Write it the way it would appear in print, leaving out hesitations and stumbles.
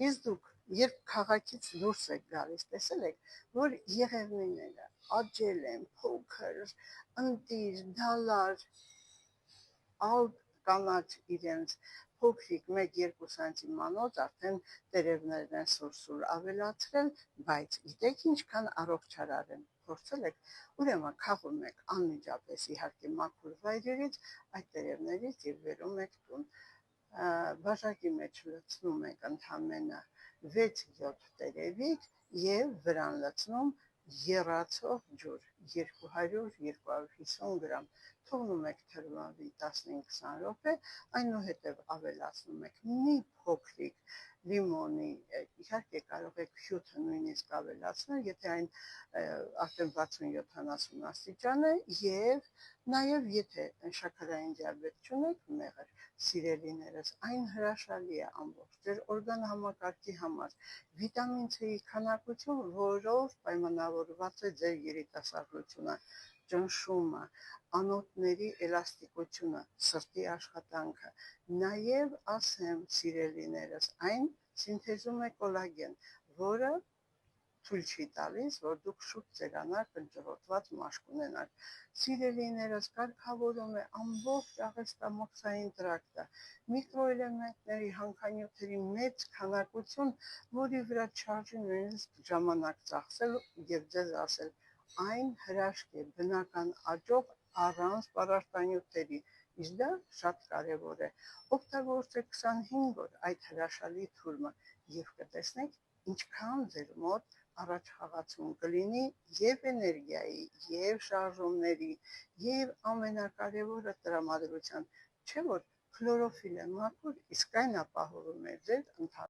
Իսկ դուք երբ քաղաքից դուրս եք գալիս, տեսել եք, որ եղևնիները աճել են, փոքր, ընտիր, դալար, ալ կանաչ իրենց փոքրիկ 1-2 սանտիմանոց արդեն տերևներն են սուրսուր ավելացրել, բայց գիտեք ինչքան առողջարար են, փորձել եք, ուրեմն քաղում եք անմիջապես իհարկե մաքուր վայրերից այդ տերևներից եւ բերում եք տուն, բաժակի մեջ լցնում եք ընդամենը 6-7 տերևիկ եւ վրան լցնում եռացող ջուր 200-250 գրամ, թողնում եք թրվավի 15-20 րոպե, այնուհետև ավելացնում եք մի փոքրիկ լիմոնի, իհարկե կարող եք հյութը նույնիսկ ավելացնել, եթե այն արդեն 60-70 աստիճան է, եւ նաեւ եթե շաքարային դիաբետ չունեք, մեղր, սիրելիներս, այն հրաշալի է ամբողջ ձեր օրգանահամակարգի համար, վիտամին C-ի քանակություն, որով պայմանավորված է ձեր երիտասարդությունը, ճնշումը, անոթների էլաստիկությունը, սրտի աշխատանքը, նաև ասեմ սիրելիներս, այն սինթեզում է կոլագեն, որը թույլ չի տալիս, որ դուք շուտ ծերանար կնճռոտված մաշկ ունենաք։ Սիրելիներս կարգավորում է ամբողջ աղեստամոքսային տրակտը, միկրոէլեմենտների, հանքանյութերի մեծ քանակություն, որի վրա չարժի նույնիսկ ժամանակ ծախսել եւ ձեզ ասել, այն հրաշք է, բնական աճող առանց պարարտանյութերի, իսկ դա շատ կարևոր է։ Օգտագործեք 25 օր այդ հրաշալի թուրմը եւ կտեսնեք ինչքան ձեր մոտ առաջխաղացում կլինի եւ էներգիայի, եւ շարժումների, եւ ամենակարևորը տրամադրության, չէ՞ որ քլորոֆիլը մաքուր, իսկ այն ապահովում է ձեր